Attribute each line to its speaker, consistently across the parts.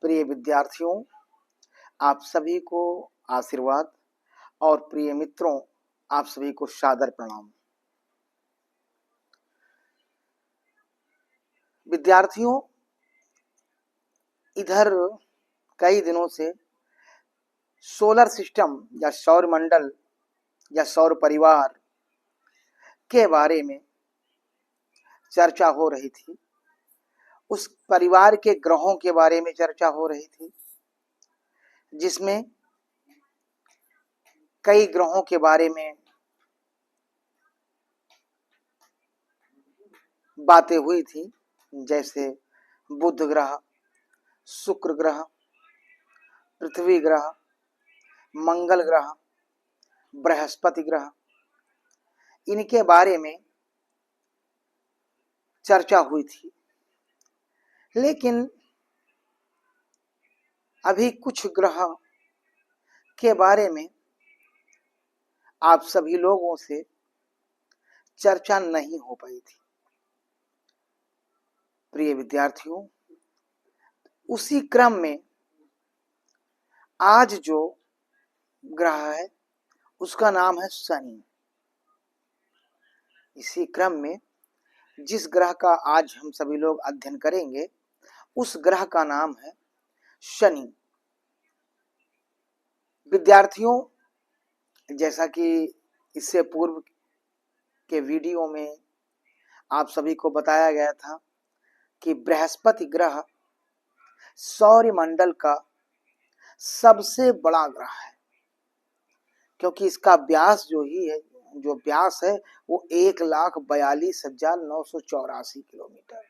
Speaker 1: प्रिय विद्यार्थियों, आप सभी को आशीर्वाद और प्रिय मित्रों, आप सभी को सादर प्रणाम। विद्यार्थियों, इधर कई दिनों से सोलर सिस्टम या सौर मंडल या सौर परिवार के बारे में चर्चा हो रही थी। उस परिवार के ग्रहों के बारे में चर्चा हो रही थी, जिसमें कई ग्रहों के बारे में बातें हुई थी, जैसे बुध ग्रह, शुक्र ग्रह, पृथ्वी ग्रह, मंगल ग्रह, बृहस्पति ग्रह, इनके बारे में चर्चा हुई थी। लेकिन अभी कुछ ग्रह के बारे में आप सभी लोगों से चर्चा नहीं हो पाई थी। प्रिय विद्यार्थियों, उसी क्रम में आज जो ग्रह है उसका नाम है शनि। इसी क्रम में जिस ग्रह का आज हम सभी लोग अध्ययन करेंगे उस ग्रह का नाम है शनि। विद्यार्थियों, जैसा कि इससे पूर्व के वीडियो में आप सभी को बताया गया था कि बृहस्पति ग्रह सौरमंडल का सबसे बड़ा ग्रह है, क्योंकि इसका व्यास जो व्यास है वो 1,42,984 किलोमीटर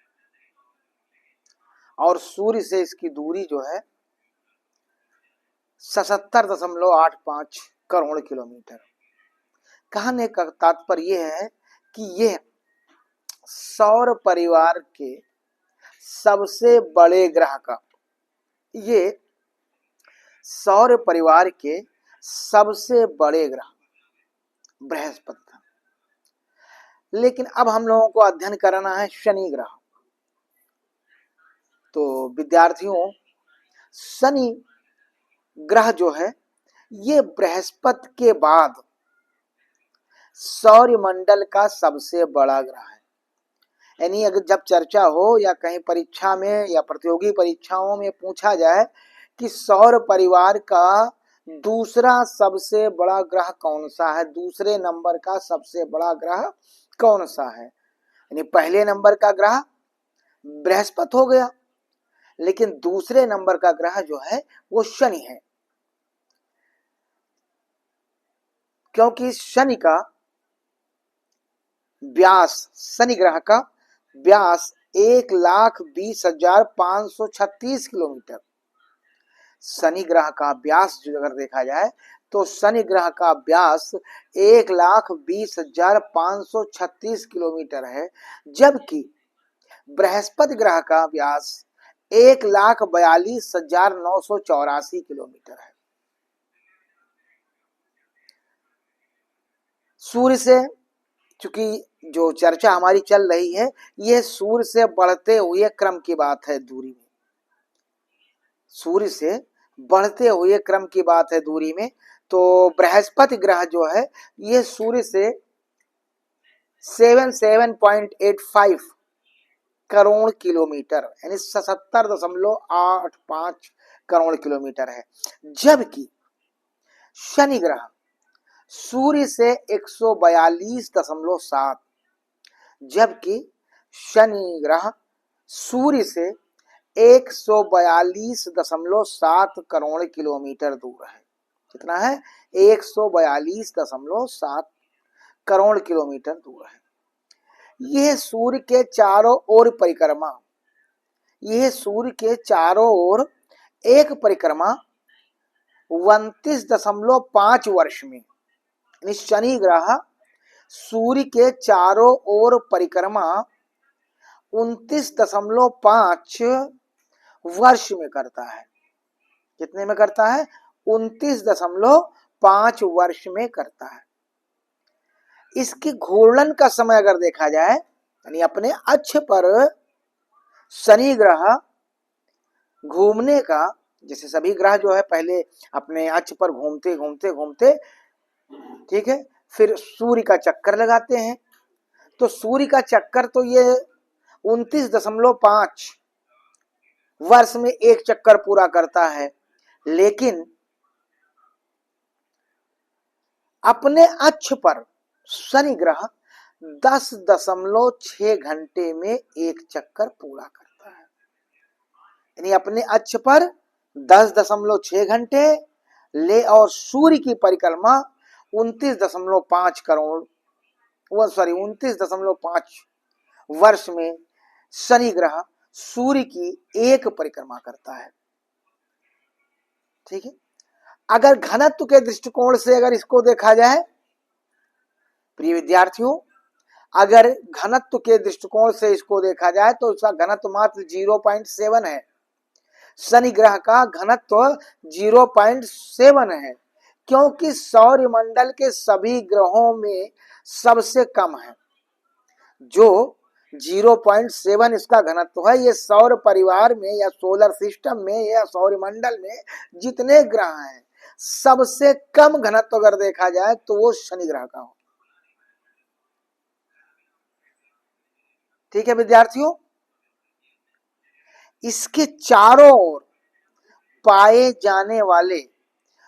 Speaker 1: और सूर्य से इसकी दूरी जो है 77.85 करोड़ किलोमीटर। कहने का तात्पर्य यह है कि यह सौर परिवार के सबसे बड़े ग्रह का ये सौर परिवार के सबसे बड़े ग्रह बृहस्पति था। लेकिन अब हम लोगों को अध्ययन करना है शनि ग्रह। तो विद्यार्थियों, शनि ग्रह जो है ये बृहस्पति के बाद सौरमंडल का सबसे बड़ा ग्रह है। यानी अगर जब चर्चा हो या कहीं परीक्षा में या प्रतियोगी परीक्षाओं में पूछा जाए कि सौर परिवार का दूसरा सबसे बड़ा ग्रह कौन सा है, दूसरे नंबर का सबसे बड़ा ग्रह कौन सा है, यानी पहले नंबर का ग्रह बृहस्पति हो गया, लेकिन दूसरे नंबर का ग्रह जो है वो शनि है। क्योंकि शनि ग्रह का व्यास 1,20,536 किलोमीटर। शनि ग्रह का व्यास जो अगर देखा जाए तो शनि ग्रह का व्यास 1,20,536 किलोमीटर है, जबकि बृहस्पति ग्रह का व्यास 1,42,984 किलोमीटर है। सूर्य से, चूंकि जो चर्चा हमारी चल रही है यह सूर्य से बढ़ते हुए क्रम की बात है दूरी में, सूर्य से बढ़ते हुए क्रम की बात है दूरी में। तो बृहस्पति ग्रह जो है यह सूर्य से 77.85 करोड़ किलोमीटर यानी 77.85 करोड़ किलोमीटर है, जबकि शनि ग्रह सूर्य से 142.7, जबकि शनि ग्रह सूर्य से 142.7 करोड़ किलोमीटर दूर है। कितना है? 142.7 करोड़ किलोमीटर दूर है। यह सूर्य के चारों ओर परिक्रमा, यह सूर्य के चारों ओर एक परिक्रमा 29.5 वर्ष में, यानी शनि ग्रह सूर्य के चारों ओर परिक्रमा 29.5 वर्ष में करता है। कितने में करता है? 29.5 वर्ष में करता है। इसकी घूर्णन का समय अगर देखा जाए, यानी अपने अक्ष पर शनि ग्रह घूमने का, जैसे सभी ग्रह जो है पहले अपने अक्ष पर घूमते घूमते घूमते, ठीक है, फिर सूर्य का चक्कर लगाते हैं। तो सूर्य का चक्कर तो ये 29.5 वर्ष में एक चक्कर पूरा करता है, लेकिन अपने अक्ष पर शनि ग्रह 10.6 घंटे में एक चक्कर पूरा करता है। यानी अपने अक्ष पर 10.6 घंटे ले, और सूर्य की परिक्रमा 29.5 करोड़, वो सॉरी 29.5 वर्ष में शनि ग्रह सूर्य की एक परिक्रमा करता है। ठीक है, अगर घनत्व के दृष्टिकोण से अगर इसको देखा जाए, प्रिय विद्यार्थियों, अगर घनत्व के दृष्टिकोण से इसको देखा जाए तो इसका घनत्व मात्र 0.7 है। शनि ग्रह का घनत्व 0.7 है, क्योंकि सौर मंडल के सभी ग्रहों में सबसे कम है। जो 0.7 इसका घनत्व है, ये सौर परिवार में या सोलर सिस्टम में या सौर मंडल में जितने ग्रह हैं, सबसे कम घनत्व अगर देखा जाए तो वो शनि ग्रह का हो। ठीक है विद्यार्थियों, इसके चारों ओर पाए जाने वाले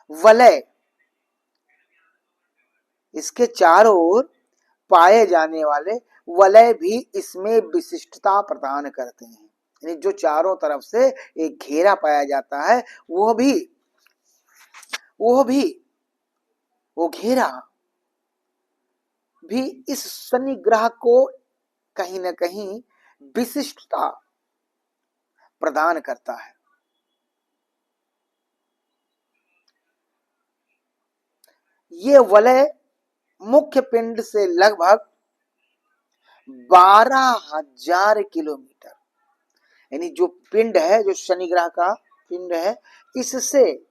Speaker 1: वलय, इसके चारों ओर पाए जाने वाले वलय भी इसमें विशिष्टता प्रदान करते हैं। यानी जो चारों तरफ से एक घेरा पाया जाता है, वो घेरा भी इस शनि ग्रह को कहीं न कहीं विशिष्टता प्रदान करता है। ये वलय मुख्य पिंड से लगभग 12,000 किलोमीटर, यानी जो पिंड है, जो शनि ग्रह का पिंड है, इससे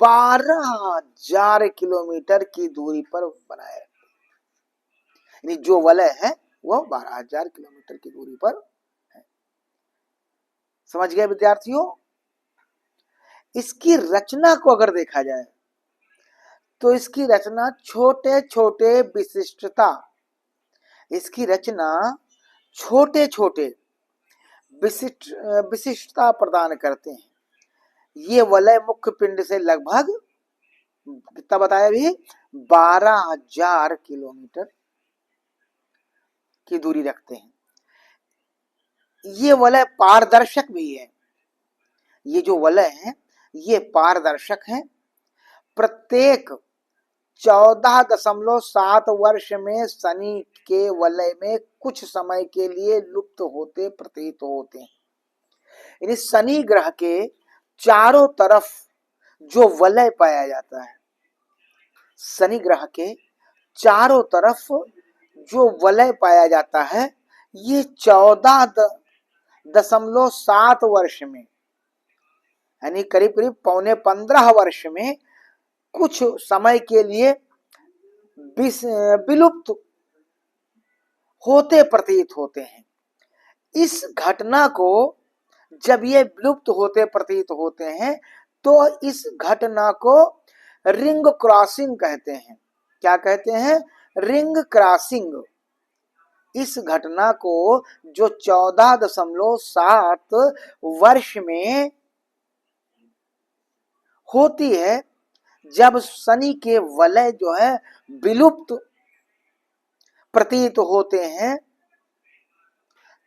Speaker 1: 12,000 किलोमीटर की दूरी पर बनाए रखते हैं। यानी जो वलय है वो 12,000 किलोमीटर की दूरी पर है। समझ गए विद्यार्थियों? इसकी रचना को अगर देखा जाए तो इसकी रचना छोटे छोटे विशिष्टता, इसकी रचना छोटे छोटे विशिष्टता प्रदान करते हैं। ये वलय मुख्य पिंड से लगभग कितना बताया अभी, 12,000 किलोमीटर की दूरी रखते हैं। ये वलय पारदर्शक भी है। ये जो वलय है ये पारदर्शक है। प्रत्येक 14.7 वर्ष में शनि के वलय में कुछ समय के लिए लुप्त होते प्रतीत होते हैं। यानी शनि ग्रह के चारों तरफ जो वलय पाया जाता है, शनि ग्रह के चारों तरफ जो वलय पाया जाता है, ये 14.7 वर्ष में, यानी करीब करीब 14.5 वर्ष में कुछ समय के लिए विलुप्त होते प्रतीत होते हैं। इस घटना को जब ये विलुप्त होते प्रतीत होते हैं तो इस घटना को रिंग क्रॉसिंग कहते हैं। क्या कहते हैं? Ring crossing. इस घटना को जो 14.7 वर्ष में होती है, जब शनि के वलय जो है विलुप्त प्रतीत होते हैं,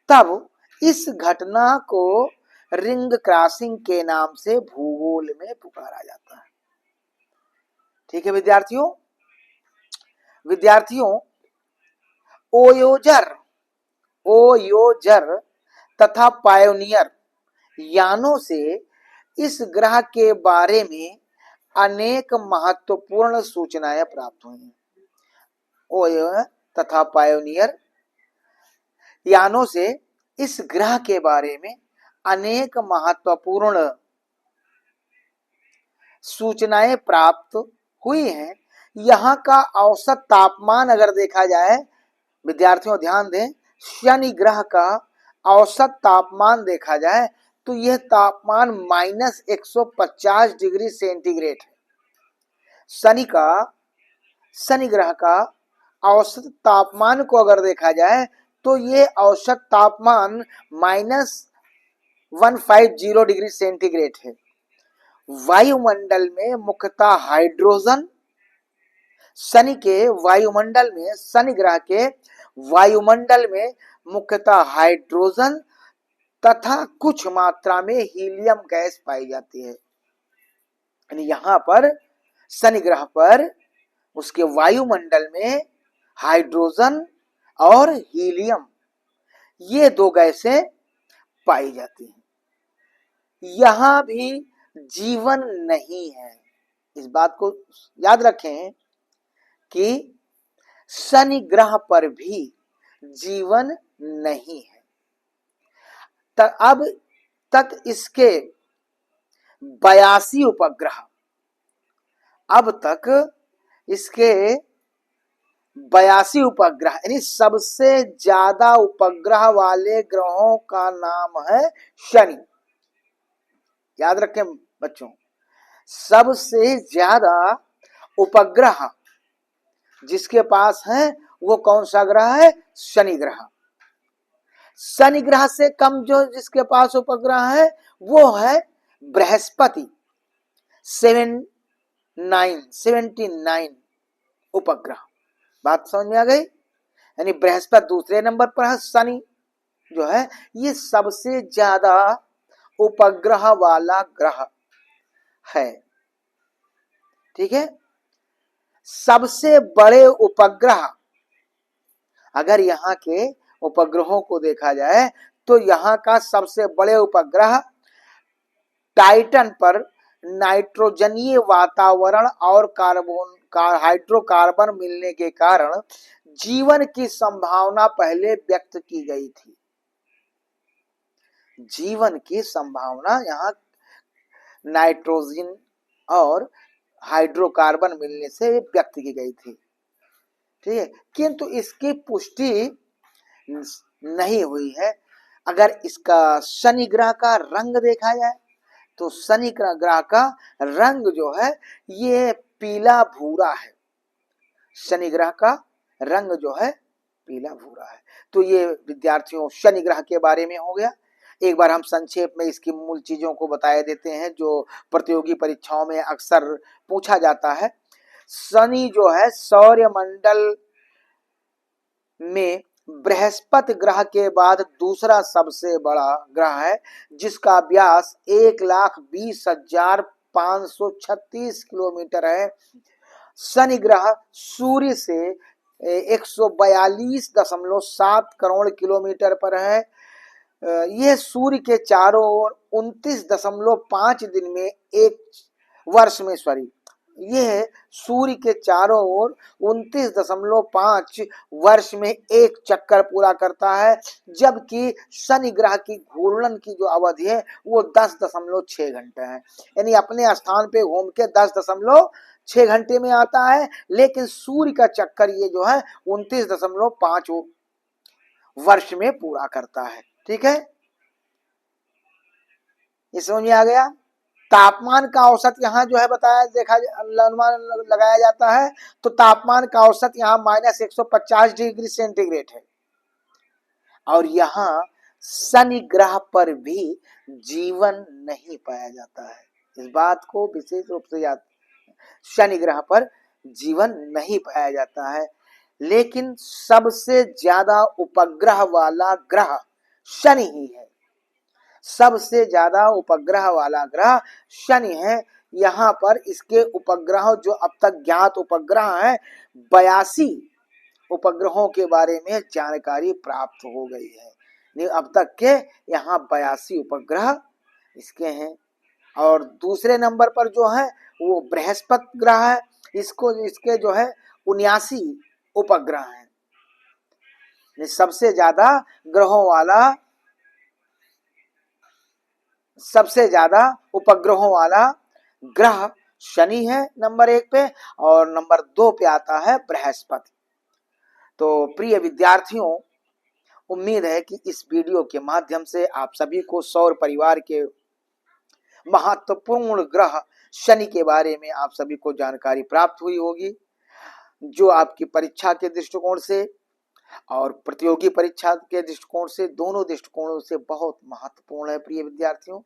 Speaker 1: तब इस घटना को रिंग क्रॉसिंग के नाम से भूगोल में पुकारा जाता है। ठीक है विद्यार्थियों? ओयोजर तथा पायोनियर यानों से इस ग्रह के बारे में अनेक महत्वपूर्ण सूचनाएं प्राप्त हुई हैं। ओयोजर तथा पायोनियर यानों से इस ग्रह के बारे में अनेक महत्वपूर्ण सूचनाएं प्राप्त हुई हैं। यहाँ का औसत तापमान अगर देखा जाए, विद्यार्थियों ध्यान दें, शनि ग्रह का औसत तापमान देखा जाए तो यह तापमान -150 डिग्री सेंटीग्रेड है। शनि ग्रह का औसत तापमान को अगर देखा जाए तो ये औसत तापमान -150 डिग्री सेंटीग्रेड है। वायुमंडल में मुख्यतः हाइड्रोजन, शनि ग्रह के वायुमंडल में मुख्यतः हाइड्रोजन तथा कुछ मात्रा में हीलियम गैस पाई जाती है। यानी यहाँ पर शनि ग्रह पर उसके वायुमंडल में हाइड्रोजन और हीलियम, ये दो गैसें पाई जाती हैं। यहां भी जीवन नहीं है। इस बात को याद रखें कि शनि ग्रह पर भी जीवन नहीं है। अब तक इसके 82 उपग्रह, अब तक इसके 82 उपग्रह, यानी सबसे ज्यादा उपग्रह वाले ग्रहों का नाम है शनि। याद रखें बच्चों, सबसे ज्यादा उपग्रह जिसके पास है वो कौन सा ग्रह है? शनि ग्रह। शनि ग्रह से कम जो जिसके पास उपग्रह है वो है बृहस्पति, 79 उपग्रह। बात समझ में आ गई? यानी बृहस्पति दूसरे नंबर पर है, शनि जो है ये सबसे ज्यादा उपग्रह वाला ग्रह है। ठीक है, सबसे बड़े उपग्रह, अगर यहाँ के उपग्रहों को देखा जाए तो यहाँ का सबसे बड़े उपग्रह टाइटन पर नाइट्रोजनीय वातावरण और हाइड्रोकार्बन मिलने के कारण जीवन की संभावना पहले व्यक्त की गई थी। जीवन की संभावना यहाँ नाइट्रोजन और हाइड्रोकार्बन मिलने से व्यक्त की गई थी। ठीक है, किंतु इसकी पुष्टि नहीं हुई है। अगर इसका शनि ग्रह का रंग देखा जाए तो शनि ग्रह का रंग जो है ये पीला भूरा है। शनि ग्रह का रंग जो है पीला भूरा है। तो ये विद्यार्थियों शनि ग्रह के बारे में हो गया। एक बार हम संक्षेप में इसकी मूल चीजों को बता देते हैं जो प्रतियोगी परीक्षाओं में अक्सर पूछा जाता है। शनि जो है सौरमंडल में बृहस्पति ग्रह के बाद दूसरा सबसे बड़ा ग्रह है, जिसका व्यास 1,20,536 किलोमीटर है। शनि ग्रह सूर्य से 142.7 करोड़ किलोमीटर पर है। यह सूर्य के चारों ओर 29.5 दिन में एक वर्ष में यह सूर्य के चारों ओर 29.5 वर्ष में एक चक्कर पूरा करता है, जबकि शनि ग्रह की घूर्णन की जो अवधि है वो 10.6 घंटे है। यानी अपने स्थान पे घूम के 10.6 घंटे में आता है, लेकिन सूर्य का चक्कर ये जो है 29.5 वर्ष में पूरा करता है। ठीक है, ये समझ में आ गया। तापमान का औसत यहाँ जो है बताया देखा अनुमान लगाया जाता है तो तापमान का औसत यहाँ -150 डिग्री सेंटीग्रेड है। और यहाँ शनि ग्रह पर भी जीवन नहीं पाया जाता है। इस बात को विशेष रूप से याद, शनि ग्रह पर जीवन नहीं पाया जाता है। लेकिन सबसे ज्यादा उपग्रह वाला ग्रह शनि ही है। सबसे ज्यादा उपग्रह वाला ग्रह शनि है। यहाँ पर इसके उपग्रह जो अब तक ज्ञात उपग्रह हैं 82 उपग्रहों के बारे में जानकारी प्राप्त हो गई है। अब तक के यहाँ 82 उपग्रह इसके हैं। और दूसरे नंबर पर जो है वो बृहस्पति ग्रह है। इसके जो है 79 उपग्रह हैं। सबसे ज्यादा उपग्रहों वाला ग्रह शनि है नंबर 1 पे, और नंबर 2 पे आता है बृहस्पति। तो प्रिय विद्यार्थियों, उम्मीद है कि इस वीडियो के माध्यम से आप सभी को सौर परिवार के महत्वपूर्ण ग्रह शनि के बारे में आप सभी को जानकारी प्राप्त हुई होगी, जो आपकी परीक्षा के दृष्टिकोण से और प्रतियोगी परीक्षा के दृष्टिकोण से, दोनों दृष्टिकोणों से बहुत महत्वपूर्ण है प्रिय विद्यार्थियों।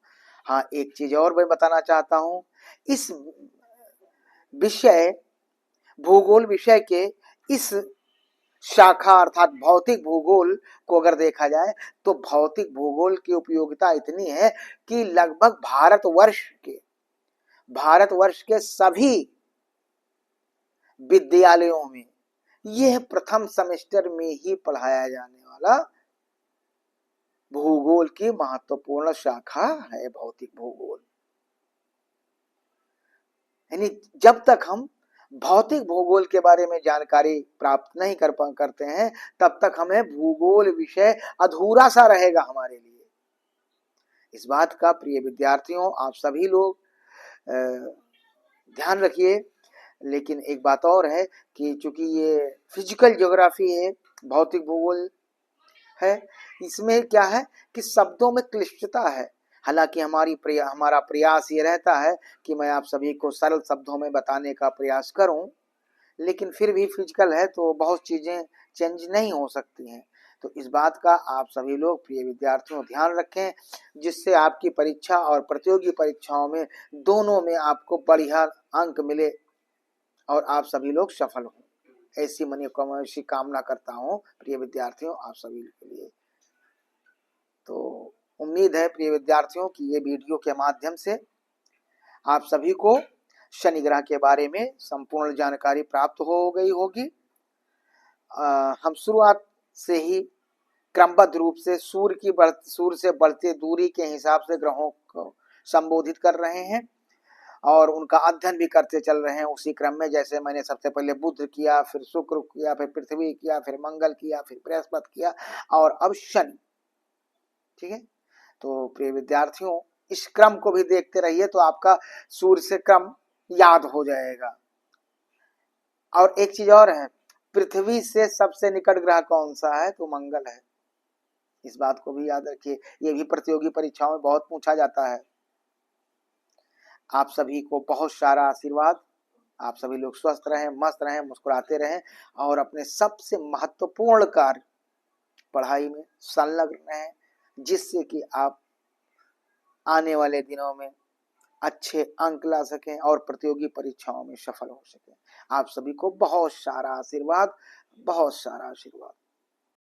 Speaker 1: हाँ, एक चीज और मैं बताना चाहता हूं, इस विषय भूगोल विषय के इस शाखा अर्थात भौतिक भूगोल को अगर देखा जाए तो भौतिक भूगोल की उपयोगिता इतनी है कि लगभग भारतवर्ष के सभी विद्यालयों में यह प्रथम सेमेस्टर में ही पढ़ाया जाने वाला भूगोल की महत्वपूर्ण शाखा है भौतिक भूगोल। यानी जब तक हम भौतिक भूगोल के बारे में जानकारी प्राप्त नहीं करते हैं तब तक हमें भूगोल विषय अधूरा सा रहेगा हमारे लिए। इस बात का प्रिय विद्यार्थियों आप सभी लोग ध्यान रखिए। लेकिन एक बात और है कि चूंकि ये फिजिकल ज्योग्राफी है, भौतिक भूगोल है, इसमें क्या है कि शब्दों में क्लिष्टता है। हालांकि हमारा प्रयास ये रहता है कि मैं आप सभी को सरल शब्दों में बताने का प्रयास करूं, लेकिन फिर भी फिजिकल है तो बहुत चीजें चेंज नहीं हो सकती हैं। तो इस बात का आप सभी लोग प्रिय विद्यार्थियों ध्यान रखें, जिससे आपकी परीक्षा और प्रतियोगी परीक्षाओं में दोनों में आपको बढ़िया अंक मिले और आप सभी लोग सफल हों। ऐसी कामना करता हूं प्रिय विद्यार्थियों आप सभी के लिए। तो उम्मीद है प्रिय विद्यार्थियों कि ये वीडियो के माध्यम से आप सभी को शनि ग्रह के बारे में संपूर्ण जानकारी प्राप्त हो गई होगी। हम शुरुआत से ही क्रमबद्ध रूप से सूर्य से बढ़ते दूरी के हिसाब से ग्रहों को संबोधित कर रहे हैं और उनका अध्ययन भी करते चल रहे हैं। उसी क्रम में जैसे मैंने सबसे पहले बुध किया, फिर शुक्र किया, फिर पृथ्वी किया, फिर मंगल किया, फिर बृहस्पति किया और अब शनि। ठीक है, तो प्रिय विद्यार्थियों इस क्रम को भी देखते रहिए तो आपका सूर्य से क्रम याद हो जाएगा। और एक चीज और है, पृथ्वी से सबसे निकट ग्रह कौन सा है तो मंगल है। इस बात को भी याद रखिए, ये भी प्रतियोगी परीक्षाओं में बहुत पूछा जाता है। आप सभी को बहुत सारा आशीर्वाद। आप सभी लोग स्वस्थ रहें, मस्त रहें, मुस्कुराते रहें और अपने सबसे महत्वपूर्ण कार्य पढ़ाई में संलग्न रहें, जिससे कि आप आने वाले दिनों में अच्छे अंक ला सकें और प्रतियोगी परीक्षाओं में सफल हो सकें। आप सभी को बहुत सारा आशीर्वाद, बहुत सारा आशीर्वाद।